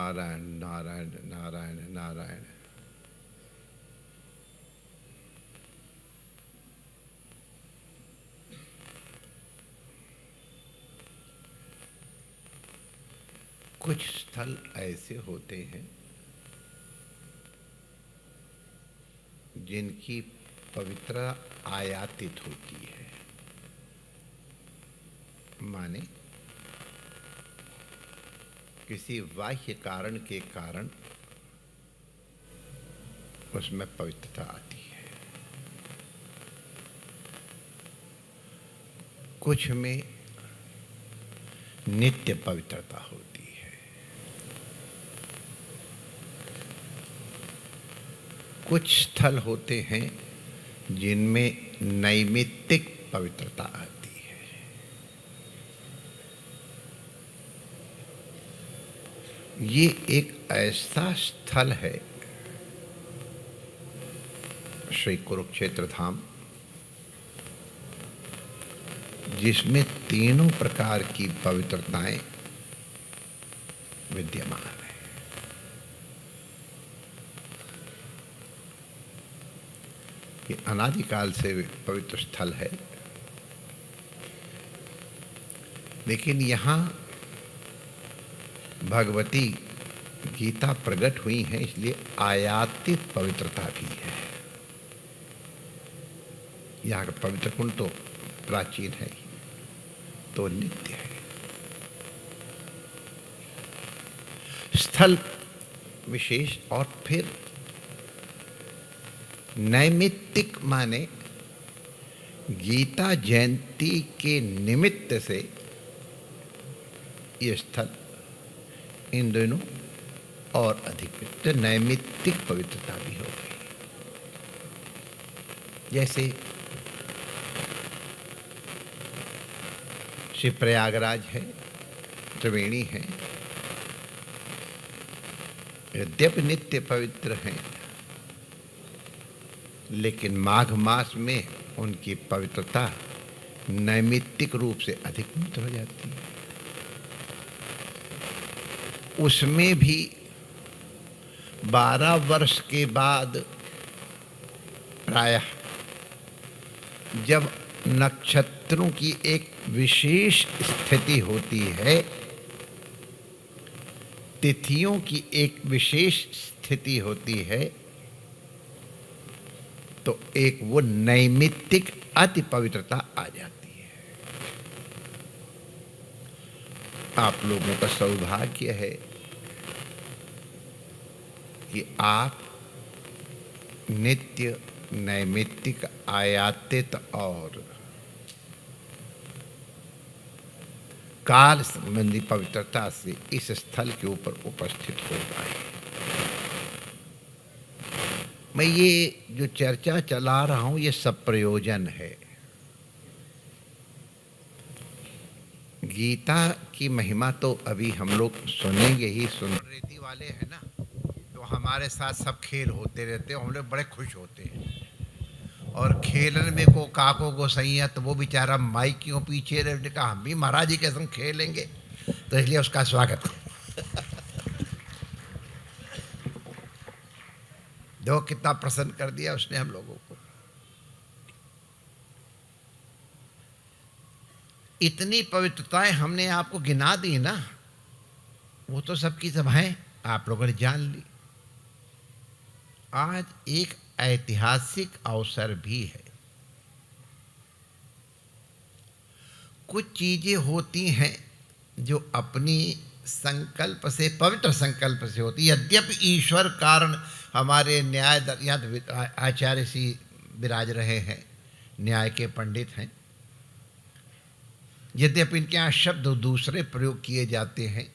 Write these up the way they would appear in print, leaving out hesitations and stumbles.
नारायण नारायण नारायण नारायण। कुछ स्थल ऐसे होते हैं जिनकी पवित्रता आयातित होती है, माने किसी बाह्य कारण के कारण उसमें पवित्रता आती है। कुछ में नित्य पवित्रता होती है, कुछ स्थल होते हैं जिनमें नैमित्तिक पवित्रता आती है। ये एक ऐसा स्थल है श्री कुरुक्षेत्र धाम, जिसमें तीनों प्रकार की पवित्रताएं विद्यमान है। ये अनादिकाल से पवित्र स्थल है, लेकिन यहाँ भगवती गीता प्रकट हुई है, इसलिए आयातित पवित्रता भी है। यहाँ का पवित्र कुंड तो प्राचीन है, तो नित्य है। स्थल विशेष और फिर नैमित्तिक, माने गीता जयंती के निमित्त से ये स्थल इन दोनों और अधिक तो नैमित्तिक पवित्रता भी हो गई। जैसे श्री प्रयागराज है, त्रिवेणी है, यद्यपि नित्य पवित्र हैं, लेकिन माघ मास में उनकी पवित्रता नैमित्तिक रूप से अधिक पवित्र हो जाती है। उसमें भी 12 वर्ष के बाद प्रायः जब नक्षत्रों की एक विशेष स्थिति होती है, तिथियों की एक विशेष स्थिति होती है, तो एक वो नैमित्तिक अति पवित्रता आ जाती है। आप लोगों का सौभाग्य है कि आप नित्य नैमित्तिक आयातित और काल संबंधी पवित्रता से इस स्थल के ऊपर उपस्थित हो पाए। मैं ये जो चर्चा चला रहा हूं, ये सब प्रयोजन है। गीता की महिमा तो अभी हम लोग सुनेंगे ही। रेती वाले हैं ना, तो हमारे साथ सब खेल होते रहते हैं, हम लोग बड़े खुश होते हैं। और खेलन में को काको को सही है, तो वो बेचारा माइक क्यों पीछे रहे, कहा हम भी महाराज जी के संग खेलेंगे, तो इसलिए उसका स्वागत। देखो कितना प्रसन्न कर दिया उसने हम लोगों को। इतनी पवित्रताएं हमने आपको गिना दी ना, वो तो सबकी सब हैं, आप लोगों ने जान ली। आज एक ऐतिहासिक अवसर भी है। कुछ चीजें होती हैं जो अपनी संकल्प से, पवित्र संकल्प से होती। यद्यपि ईश्वर कारण हमारे न्याय यहाँ आचार्य श्री विराज रहे हैं, न्याय के पंडित हैं, यद्यपि इनके यहाँ शब्द दूसरे प्रयोग किए जाते हैं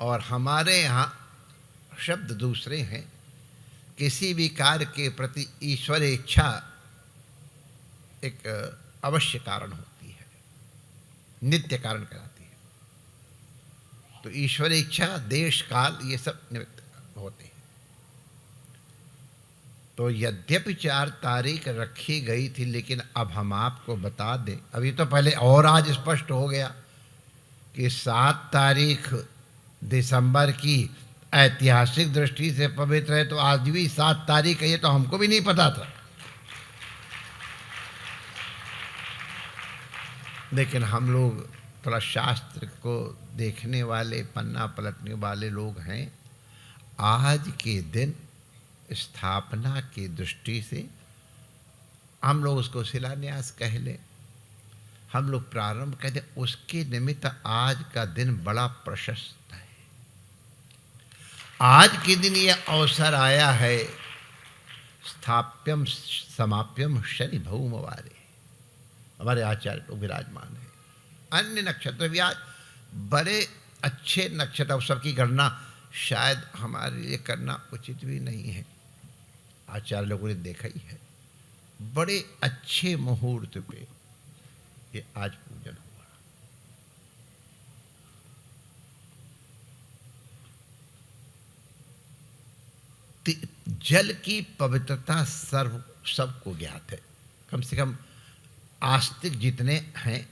और हमारे यहाँ शब्द दूसरे हैं। किसी भी कार्य के प्रति ईश्वर इच्छा एक अवश्य कारण होती है, नित्य कारण कहलाती है। तो ईश्वर इच्छा, देश काल, ये सब निमित्त होते हैं। तो यद्यपि 4 तारीख रखी गई थी, लेकिन अब हम आपको बता दें, अभी तो पहले और आज स्पष्ट हो गया कि 7 तारीख दिसंबर की ऐतिहासिक दृष्टि से पवित्र है, तो आज भी 7 तारीख है, ये तो हमको भी नहीं पता था। लेकिन हम लोग थोड़ा शास्त्र को देखने वाले, पन्ना पलटने वाले लोग हैं। आज के दिन स्थापना की दृष्टि से हम लोग उसको शिलान्यास कह लें, हम लोग प्रारंभ कहते हैं, उसके निमित्त आज का दिन बड़ा प्रशस्त है। आज के दिन यह अवसर आया है, स्थाप्यम समाप्यम शनि भौमवारे, हमारे आचार्य लोग विराजमान है। अन्य नक्षत्र भी आज बड़े अच्छे नक्षत्र अवसर की गणना शायद हमारे लिए करना उचित भी नहीं है, आचार्य लोगों ने देखा ही है। बड़े अच्छे मुहूर्त पे ये आज पूजन हुआ। जल की पवित्रता सबको ज्ञात है। कम से कम आस्तिक जितने हैं,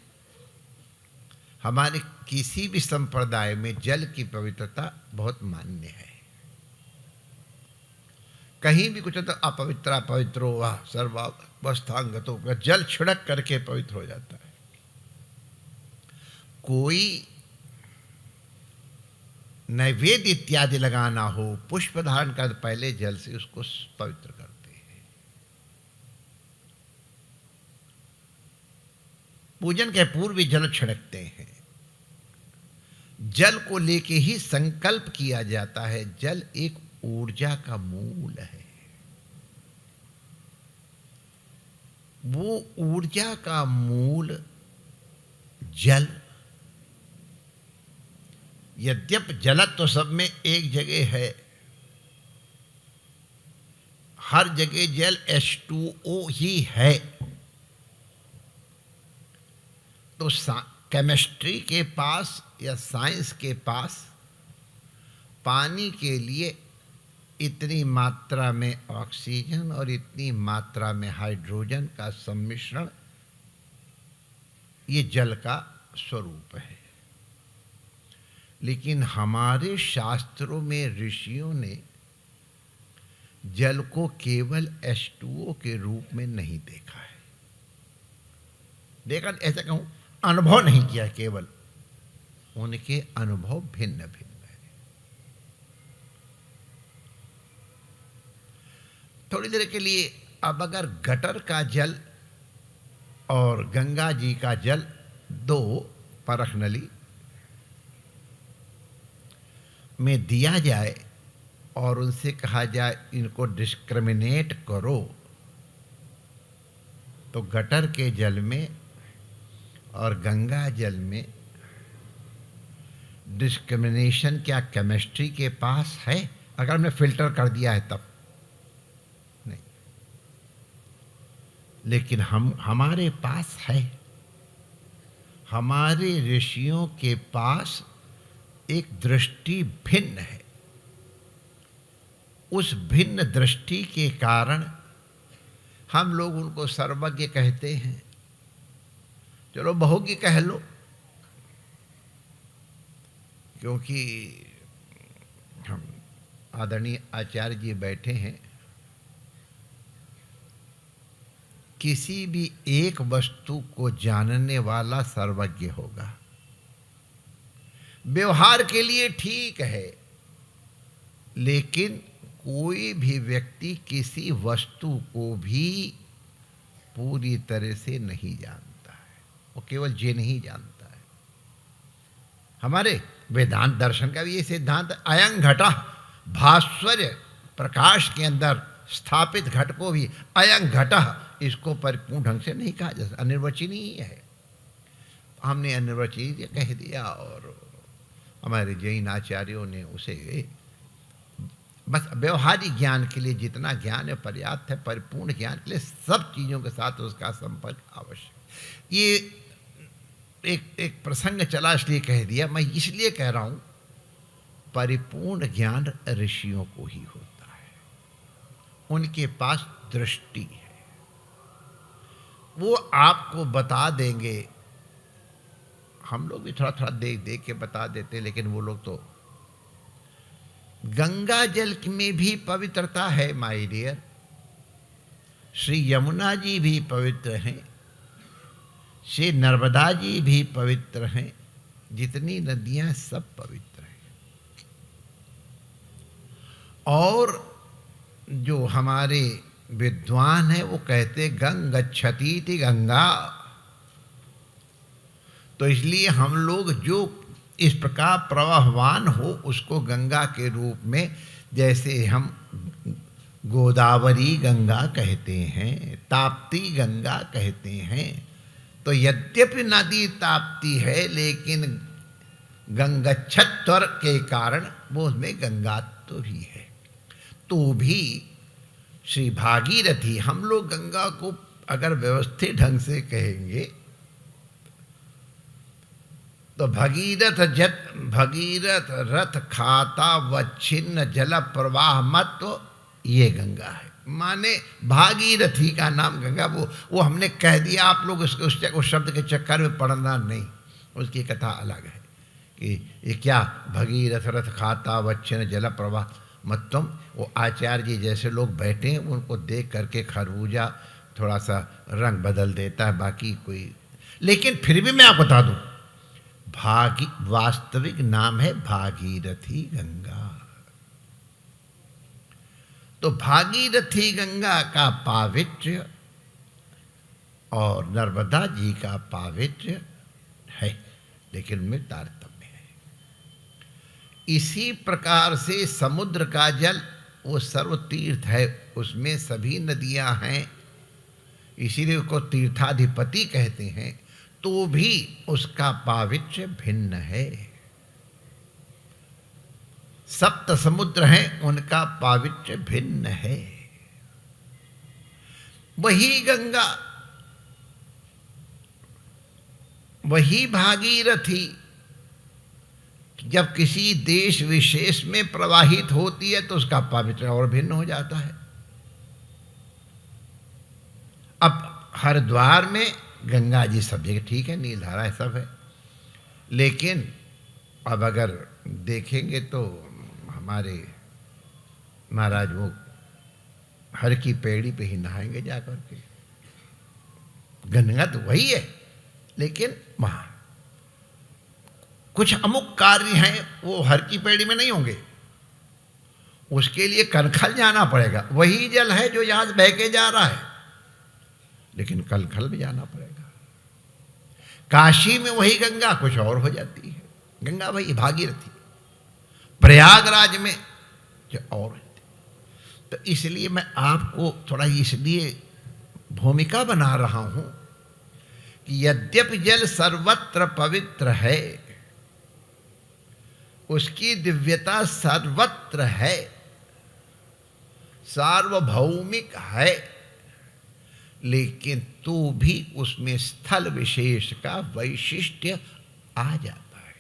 हमारे किसी भी संप्रदाय में जल की पवित्रता बहुत मान्य है। कहीं भी कुछ तो अपवित्र पवित्रो व सर्वावस्थांगतो, जल छिड़क करके पवित्र हो जाता है। कोई नैवेद्य इत्यादि लगाना हो, पुष्प धारण कर पहले जल से उसको पवित्र करते हैं। पूजन के पूर्व भी जल छिड़कते हैं। जल को लेके ही संकल्प किया जाता है। जल एक ऊर्जा का मूल है। वो ऊर्जा का मूल जल, यद्यप जलत तो सब में एक जगह है, हर जगह जल H2O ही है। तो केमिस्ट्री के पास या साइंस के पास पानी के लिए इतनी मात्रा में ऑक्सीजन और इतनी मात्रा में हाइड्रोजन का सम्मिश्रण, ये जल का स्वरूप है। लेकिन हमारे शास्त्रों में ऋषियों ने जल को केवल H2O के रूप में नहीं देखा है। देखा ऐसा कहूं, अनुभव नहीं किया, केवल उनके अनुभव भिन्न भिन्न है। थोड़ी देर के लिए अब अगर गटर का जल और गंगा जी का जल दो परख नली में दिया जाए और उनसे कहा जाए इनको डिस्क्रिमिनेट करो, तो गटर के जल में और गंगा जल में डिस्क्रिमिनेशन क्या केमिस्ट्री के पास है? अगर हमने फिल्टर कर दिया है तब नहीं, लेकिन हमारे पास है। हमारे ऋषियों के पास एक दृष्टि भिन्न है। उस भिन्न दृष्टि के कारण हम लोग उनको सर्वज्ञ कहते हैं। चलो बहुज्ञ कह लो, क्योंकि हम आदरणीय आचार्य जी बैठे हैं। किसी भी एक वस्तु को जानने वाला सर्वज्ञ होगा। व्यवहार के लिए ठीक है, लेकिन कोई भी व्यक्ति किसी वस्तु को भी पूरी तरह से नहीं जानता है। वो केवल ये नहीं जानता है। हमारे वेदांत दर्शन का भी ये सिद्धांत, अयं घटः, भास्वर प्रकाश के अंदर स्थापित घट को भी अयं घटः, इसको परिपूर्ण ढंग से नहीं कहा जा सकता, अनिर्वचनीय है। हमने अनिर्वचनीय कह दिया और हमारे जैन आचार्यों ने उसे बस व्यवहारिक ज्ञान के लिए जितना ज्ञान है पर्याप्त है, परिपूर्ण ज्ञान के लिए सब चीज़ों के साथ उसका संपर्क आवश्यक। ये एक प्रसंग चला इसलिए कह दिया, मैं इसलिए कह रहा हूँ परिपूर्ण ज्ञान ऋषियों को ही होता है। उनके पास दृष्टि है, वो आपको बता देंगे। हम लोग भी थोड़ा थोड़ा देख देख के बता देते, लेकिन वो लोग तो गंगा जल में भी पवित्रता है माय डियर। श्री यमुना जी भी पवित्र हैं, श्री नर्मदा जी भी पवित्र हैं, जितनी नदियां सब पवित्र हैं। और जो हमारे विद्वान हैं वो कहते गंगच्छति थी गंगा। तो इसलिए हम लोग जो इस प्रकार प्रवाहवान हो उसको गंगा के रूप में, जैसे हम गोदावरी गंगा कहते हैं, ताप्ती गंगा कहते हैं। तो यद्यपि नदी ताप्ती है लेकिन गंगच्छत्वर के कारण वो उसमें गंगात्व भी है। तो भी श्री भागीरथी, हम लोग गंगा को अगर व्यवस्थित ढंग से कहेंगे तो भगीरथ रथ खाता वच्छिन्न जल प्रवाह मत्व, ये गंगा है। माने भागीरथी का नाम गंगा, वो हमने कह दिया, आप लोग उस शब्द के चक्कर में पढ़ना नहीं, उसकी कथा अलग है कि ये क्या भगीरथ रथ खाता वच्छिन्न जल प्रवाह मतम। वो आचार्य जी जैसे लोग बैठे हैं उनको देख करके खरबूजा थोड़ा सा रंग बदल देता है, बाकी कोई। लेकिन फिर भी मैं आपको बता दूं, वास्तविक नाम है भागीरथी गंगा। तो भागीरथी गंगा का पावित्र्य और नर्मदा जी का पावित्र्य है, लेकिन उनमें तारतम्य है। इसी प्रकार से समुद्र का जल वो सर्वतीर्थ है, उसमें सभी नदियां हैं, इसीलिए उसको तीर्थाधिपति कहते हैं। तो भी उसका पावित्र्य भिन्न है। सप्त समुद्र हैं, उनका पावित्र्य भिन्न है। वही गंगा, वही भागीरथी जब किसी देश विशेष में प्रवाहित होती है तो उसका पावित्र्य और भिन्न हो जाता है। अब हरिद्वार में गंगा जी सब जगह ठीक है, नीलधारा है, सब है, लेकिन अब अगर देखेंगे तो हमारे महाराज वो हर की पेड़ी पे ही नहाएंगे जाकर के। गंगा तो वही है, लेकिन वहां कुछ अमुक कार्य हैं वो हर की पेड़ी में नहीं होंगे, उसके लिए कनखल जाना पड़ेगा। वही जल है जो यहां से बह के जा रहा है, लेकिन कनखल भी जाना पड़ेगा। काशी में वही गंगा कुछ और हो जाती है, गंगा वही भागीरथी। प्रयागराज में जो और है। तो इसलिए मैं आपको थोड़ा इसलिए भूमिका बना रहा हूं कि यद्यपि जल सर्वत्र पवित्र है, उसकी दिव्यता सर्वत्र है, सार्वभौमिक है, लेकिन तो भी उसमें स्थल विशेष का वैशिष्ट्य आ जाता है।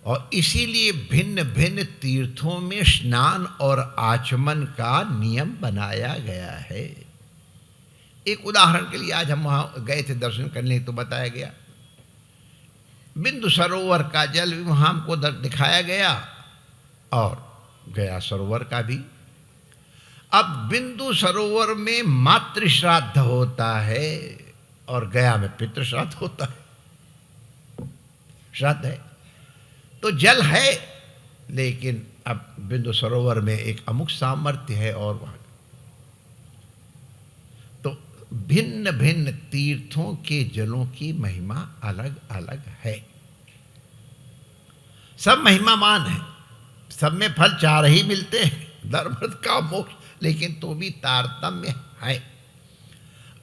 और इसीलिए भिन्न भिन्न तीर्थों में स्नान और आचमन का नियम बनाया गया है। एक उदाहरण के लिए आज हम वहां गए थे दर्शन करने, तो बताया गया बिंदु सरोवर का जल भी वहां हमको दिखाया गया और गया सरोवर का भी। अब बिंदु सरोवर में मातृ श्राद्ध होता है और गया में पितृ श्राद्ध होता है। श्राद्ध है तो जल है, लेकिन अब बिंदु सरोवर में एक अमुक सामर्थ्य है और वहां तो भिन्न भिन्न तीर्थों के जलों की महिमा अलग अलग है। सब महिमामान है, सब में फल चार ही मिलते हैं, धर्म अर्थ काम मोक्ष, लेकिन तो भी तारतम्य है।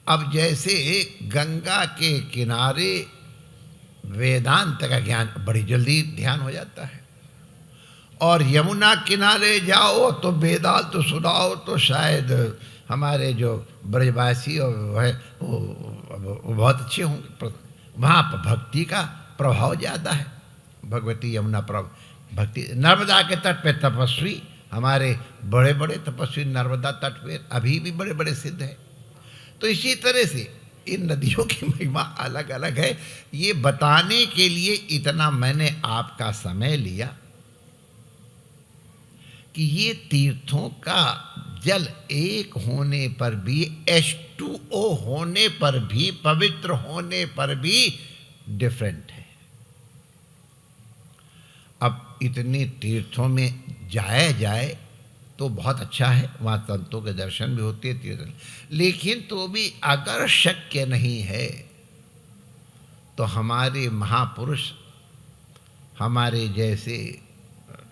अब जैसे गंगा के किनारे वेदांत का ज्ञान बड़ी जल्दी ध्यान हो जाता है, और यमुना किनारे जाओ तो वेदांत तो सुनाओ तो शायद हमारे जो ब्रजवासी है वो बहुत अच्छे होंगे। वहाँ पर भक्ति का प्रभाव ज़्यादा है, भगवती यमुना प्रभाव भक्ति। नर्मदा के तट पे तपस्वी, हमारे बड़े बड़े तपस्वी नर्मदा तट पे अभी भी बड़े बड़े सिद्ध हैं। तो इसी तरह से इन नदियों की महिमा अलग अलग है। ये बताने के लिए इतना मैंने आपका समय लिया कि ये तीर्थों का जल एक होने पर भी, H2O होने पर भी, पवित्र होने पर भी डिफरेंट है। अब इतने तीर्थों में जाया जाए तो बहुत अच्छा है, वहाँ संतों के दर्शन भी होते हैं तीर्थ, लेकिन तो भी अगर शक्य नहीं है तो हमारे महापुरुष, हमारे जैसे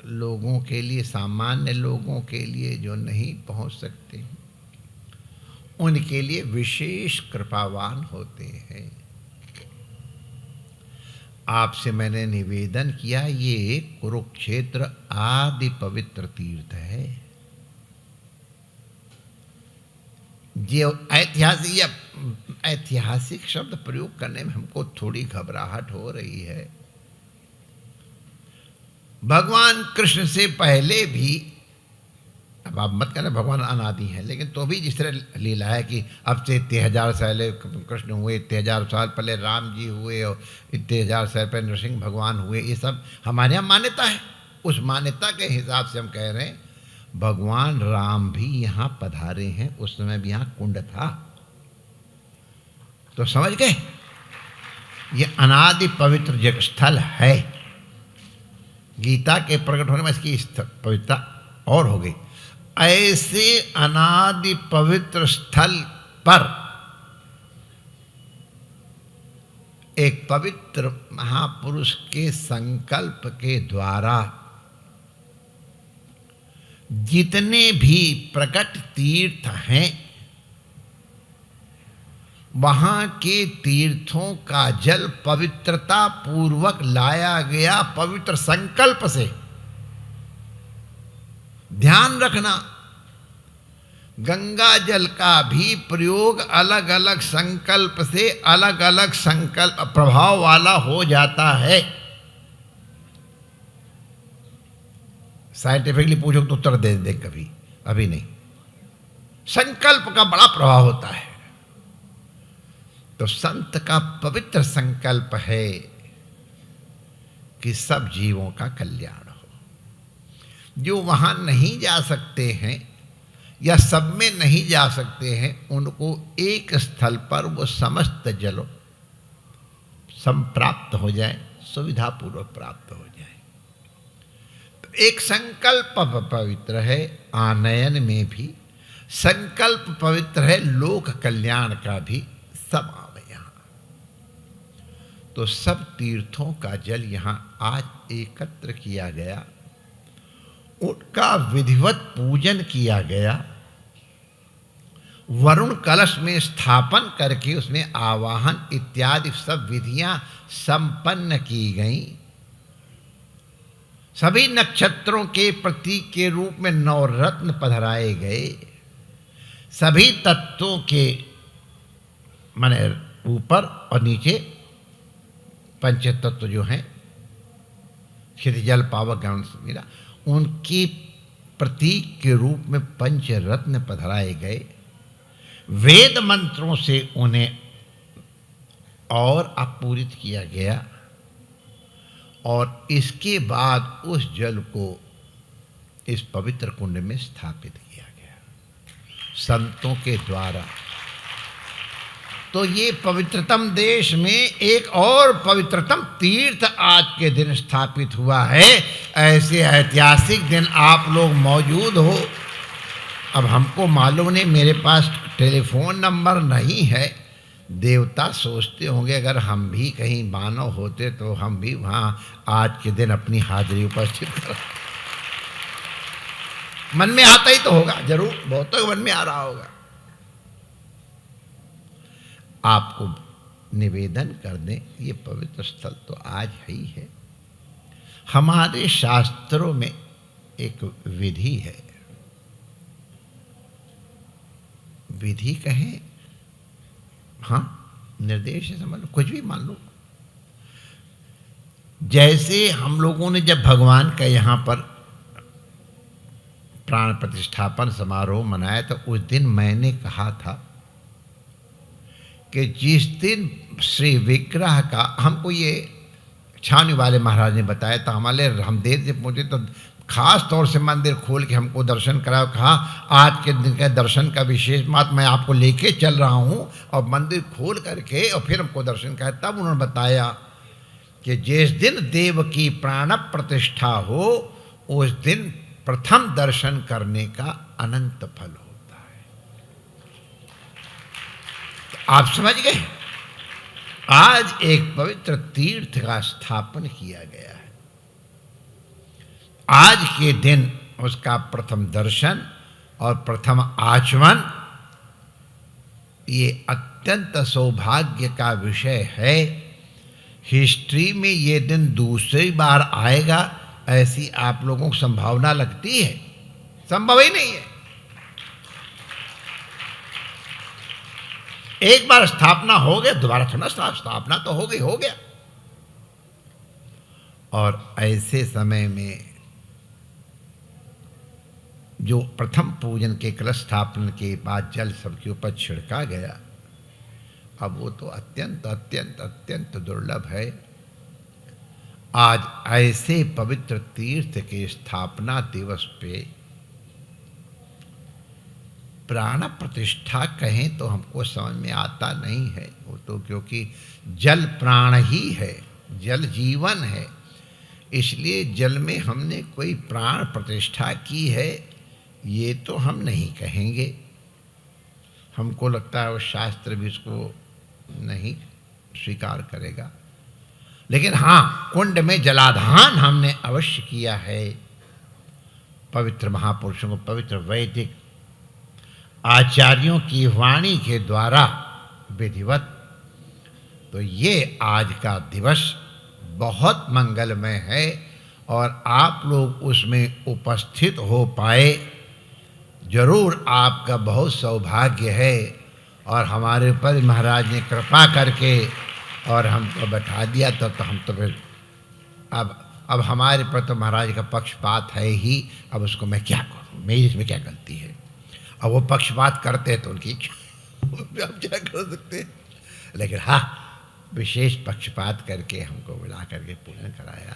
लोगों के लिए, सामान्य लोगों के लिए जो नहीं पहुंच सकते, उनके लिए विशेष कृपावान होते हैं। आपसे मैंने निवेदन किया, ये कुरुक्षेत्र आदि पवित्र तीर्थ है। जो ऐतिहासिक शब्द प्रयोग करने में हमको थोड़ी घबराहट हो रही है। भगवान कृष्ण से पहले भी, अब आप मत कहना भगवान अनादि है, लेकिन तो भी जिस तरह लीला है कि अब से इतने हजार साल कृष्ण हुए, इतने हजार साल पहले राम जी हुए, और इतने हजार साल पहले नरसिंह भगवान हुए, ये सब हमारे यहाँ मान्यता है। उस मान्यता के हिसाब से हम कह रहे हैं भगवान राम भी यहाँ पधारे हैं, उस समय भी यहाँ कुंड था। तो समझ गए, ये अनादि पवित्र जग स्थल है। गीता के प्रकट होने में इसकी पवित्रता और हो गई। ऐसे अनादि पवित्र स्थल पर एक पवित्र महापुरुष के संकल्प के द्वारा जितने भी प्रकट तीर्थ हैं, वहां के तीर्थों का जल पवित्रता पूर्वक लाया गया, पवित्र संकल्प से। ध्यान रखना, गंगा जल का भी प्रयोग अलग अलग संकल्प से अलग अलग संकल्प प्रभाव वाला हो जाता है। साइंटिफिकली पूछो तो उत्तर दे दे कभी, अभी नहीं। संकल्प का बड़ा प्रभाव होता है। तो संत का पवित्र संकल्प है कि सब जीवों का कल्याण हो। जो वहां नहीं जा सकते हैं या सब में नहीं जा सकते हैं, उनको एक स्थल पर वो समस्त जल संप्राप्त हो जाए, सुविधापूर्वक प्राप्त हो जाए। तो एक संकल्प पवित्र है, आनयन में भी संकल्प पवित्र है, लोक कल्याण का भी, सब आवे यहाँ। तो सब तीर्थों का जल यहाँ आज एकत्र किया गया, उनका विधिवत पूजन किया गया, वरुण कलश में स्थापन करके उसमें आवाहन इत्यादि सब विधियां संपन्न की गईं। सभी नक्षत्रों के प्रतीक के रूप में नवरत्न पधराए गए। सभी तत्वों के माने ऊपर और नीचे पंच तत्व जो हैं, क्षितिज जल पावक गगन मीरा, उनके प्रतीक के रूप में पंच रत्न पधराए गए। वेद मंत्रों से उन्हें और अपूरित किया गया और इसके बाद उस जल को इस पवित्र कुंड में स्थापित किया गया संतों के द्वारा। तो ये पवित्रतम देश में एक और पवित्रतम तीर्थ आज के दिन स्थापित हुआ है। ऐसे ऐतिहासिक दिन आप लोग मौजूद हो। अब हमको मालूम नहीं, मेरे पास टेलीफोन नंबर नहीं है। देवता सोचते होंगे अगर हम भी कहीं मानव होते तो हम भी वहाँ आज के दिन अपनी हाजिरी उपस्थित कर। मन में आता ही तो होगा, जरूर बहुतों के मन में आ रहा होगा। आपको निवेदन कर दें, ये पवित्र स्थल तो आज ही है। हमारे शास्त्रों में एक विधि है, विधि कहें, हाँ निर्देश है, समझ लो, कुछ भी मान लो। जैसे हम लोगों ने जब भगवान का यहाँ पर प्राण प्रतिष्ठापन समारोह मनाया तो उस दिन मैंने कहा था कि जिस दिन श्री विग्रह का, हमको ये छावनी वाले महाराज ने बताया था, हमारे हम देर से पहुँचे तो खास तौर से मंदिर खोल के हमको दर्शन कराया, कहा आज के दिन का दर्शन का विशेष बात मैं आपको लेके चल रहा हूँ, और मंदिर खोल करके और फिर हमको दर्शन कराया। तब उन्होंने बताया कि जिस दिन देव की प्राण प्रतिष्ठा हो उस दिन प्रथम दर्शन करने का अनंत फल होता है। तो आप समझ गए, आज एक पवित्र तीर्थ का स्थापन किया गया है। आज के दिन उसका प्रथम दर्शन और प्रथम आचमन, ये अत्यंत सौभाग्य का विषय है। हिस्ट्री में ये दिन दूसरी बार आएगा ऐसी आप लोगों को संभावना लगती है? संभव ही नहीं है। एक बार स्थापना हो गया, दोबारा थोड़ा स्थापना तो हो गई, हो गया। और ऐसे समय में जो प्रथम पूजन के कलश स्थापन के बाद जल सबके ऊपर छिड़का गया, अब वो तो अत्यंत अत्यंत अत्यंत दुर्लभ है। आज ऐसे पवित्र तीर्थ के स्थापना दिवस पे प्राण प्रतिष्ठा कहें तो हमको समझ में आता नहीं है। वो तो क्योंकि जल प्राण ही है, जल जीवन है, इसलिए जल में हमने कोई प्राण प्रतिष्ठा की है ये तो हम नहीं कहेंगे। हमको लगता है वो शास्त्र भी इसको नहीं स्वीकार करेगा। लेकिन हाँ, कुंड में जलाधान हमने अवश्य किया है। पवित्र महापुरुषों को, पवित्र वैदिक आचार्यों की वाणी के द्वारा विधिवत। तो ये आज का दिवस बहुत मंगलमय है और आप लोग उसमें उपस्थित हो पाए, जरूर आपका बहुत सौभाग्य है। और हमारे ऊपर महाराज ने कृपा करके और हमको बैठा दिया तो हम तो फिर अब हमारे पर तो महाराज का पक्षपात है ही। अब उसको मैं क्या करूँ, मेरी इसमें क्या गलती है? अब वो पक्षपात करते तो उनकी हम क्या कर सकते हैं। लेकिन हाँ, विशेष पक्षपात करके हमको बुला करके पूजन कराया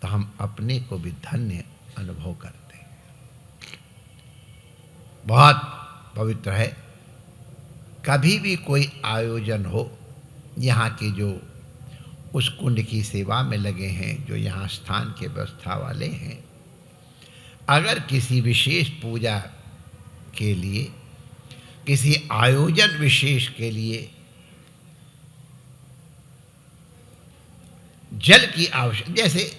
तो हम अपने को भी धन्य अनुभव करते हैं। बहुत पवित्र है। कभी भी कोई आयोजन हो, यहाँ के जो उस कुंड की सेवा में लगे हैं, जो यहाँ स्थान के व्यवस्था वाले हैं, अगर किसी विशेष पूजा के लिए, किसी आयोजन विशेष के लिए जल की आवश्यकता, जैसे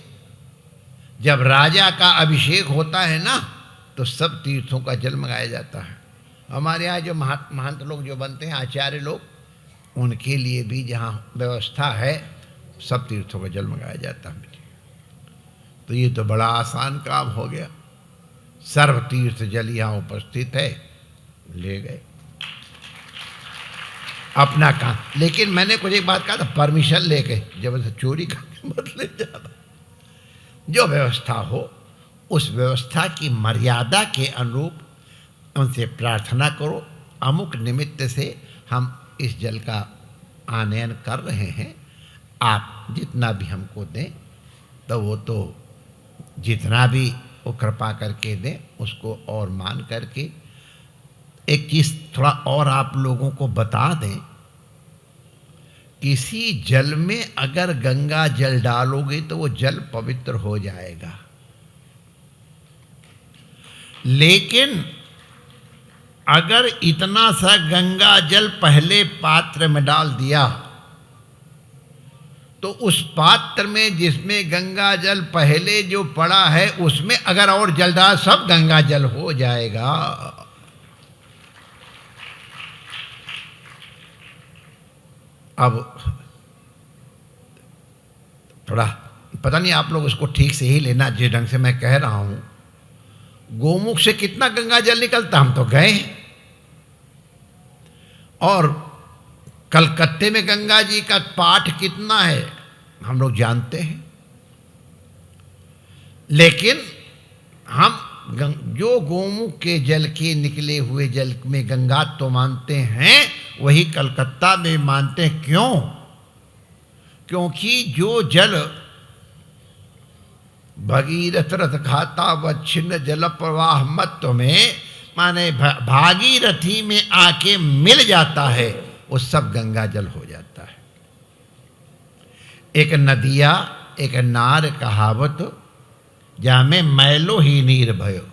जब राजा का अभिषेक होता है ना, तो सब तीर्थों का जल मंगाया जाता है। हमारे यहाँ जो महंत लोग जो बनते हैं, आचार्य लोग, उनके लिए भी जहाँ व्यवस्था है सब तीर्थों का जल मंगाया जाता है। तो ये तो बड़ा आसान काम हो गया। सर्व तीर्थ जल यहाँ उपस्थित है, ले गए अपना काम। लेकिन मैंने कुछ एक बात कहा था, परमिशन लेके जब चोरी करके मत ले जाना। जो व्यवस्था हो उस व्यवस्था की मर्यादा के अनुरूप उनसे प्रार्थना करो, अमुक निमित्त से हम इस जल का आनयन कर रहे हैं, आप जितना भी हमको दें, तो वो तो जितना भी वो कृपा करके दें, उसको और मान करके। एक चीज़ थोड़ा और आप लोगों को बता दें, किसी जल में अगर गंगा जल डालोगे तो वो जल पवित्र हो जाएगा। लेकिन अगर इतना सा गंगा जल पहले पात्र में डाल दिया तो उस पात्र में जिसमें गंगा जल पहले जो पड़ा है उसमें अगर और जल डाल, सब गंगा जल हो जाएगा। अब थोड़ा पता नहीं आप लोग उसको ठीक से ही लेना जिस ढंग से मैं कह रहा हूं। गोमुख से कितना गंगा जल निकलता, हम तो गए हैं। और कलकत्ते में गंगा जी का पाठ कितना है हम लोग जानते हैं। लेकिन हम जो गोमुख के जल के निकले हुए जल में गंगा तो मानते हैं, वही कलकत्ता में मानते हैं। क्यों? क्योंकि जो जल भगीरथ रथ खाता व छिन्न जल प्रवाह मत्व में, माने भागीरथी में आके मिल जाता है, वो सब गंगा जल हो जाता है। एक नदिया एक नार कहावत, जहाँ में मैलो ही नीर भयो,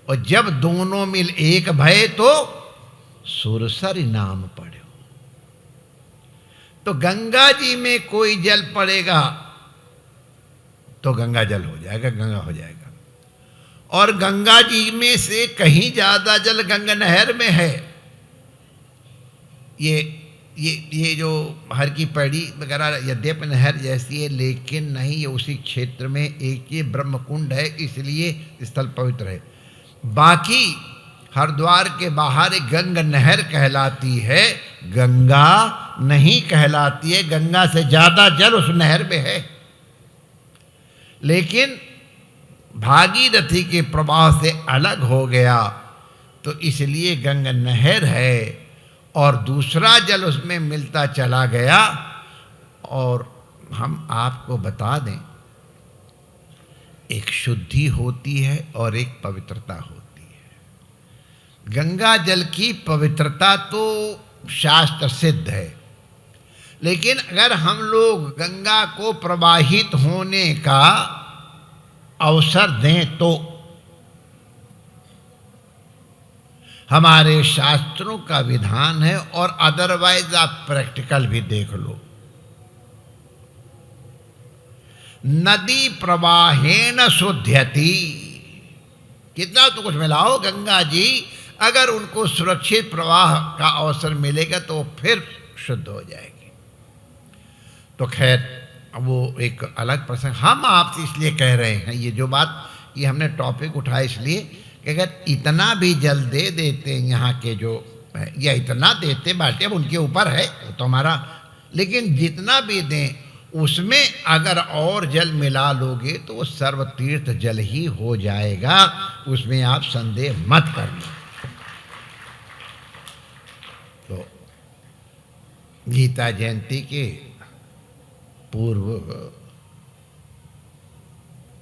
और जब दोनों मिल एक भय तो सुरसर नाम पड़ो। तो गंगा जी में कोई जल पड़ेगा तो गंगा जल हो जाएगा, गंगा हो जाएगा। और गंगा जी में से कहीं ज्यादा जल गंगा नहर में है। ये जो हर की पैड़ी वगैरह यद्यपि नहर जैसी है, लेकिन नहीं, ये उसी क्षेत्र में एक ये ब्रह्मकुंड है, इसलिए स्थल पवित्र है। बाकी हरिद्वार के बाहर एक गंगा नहर कहलाती है, गंगा नहीं कहलाती है। गंगा से ज्यादा जल उस नहर में है, लेकिन भागीरथी के प्रवाह से अलग हो गया, तो इसलिए गंगा नहर है और दूसरा जल उसमें मिलता चला गया। और हम आपको बता दें, एक शुद्धि होती है और एक पवित्रता होती है। गंगा जल की पवित्रता तो शास्त्र सिद्ध है, लेकिन अगर हम लोग गंगा को प्रवाहित होने का अवसर दें तो हमारे शास्त्रों का विधान है, और अदरवाइज आप प्रैक्टिकल भी देख लो। नदी प्रवाहेन शुद्ध्यति, कितना तो कुछ मिलाओ, गंगा जी अगर उनको सुरक्षित प्रवाह का अवसर मिलेगा तो फिर शुद्ध हो जाएगी। तो खैर, वो एक अलग प्रसंग, हम आपसे इसलिए कह रहे हैं ये जो बात, ये हमने टॉपिक उठाया इसलिए कि अगर इतना भी जल दे देते यहाँ के जो है, या इतना देते बाटे, अब उनके ऊपर है वो तो हमारा, लेकिन जितना भी दें उसमें अगर और जल मिला लोगे तो वो सर्वतीर्थ जल ही हो जाएगा, उसमें आप संदेह मत करना। तो गीता जयंती के पूर्व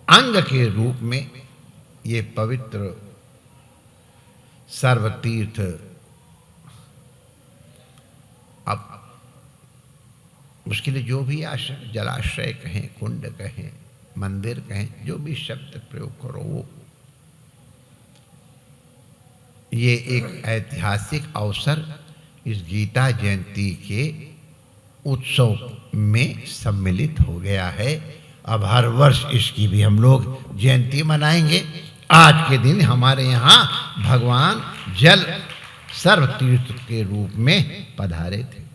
अंग के रूप में ये पवित्र सर्वतीर्थ, अब उसके लिए जो भी आश्रय, जलाश्रय कहें, कुंड कहें, मंदिर कहें, जो भी शब्द प्रयोग करो, वो ये एक ऐतिहासिक अवसर इस गीता जयंती के उत्सव में सम्मिलित हो गया है। अब हर वर्ष इसकी भी हम लोग जयंती मनाएंगे। आज के दिन हमारे यहाँ भगवान जल सर्वतीर्थ के रूप में पधारे थे।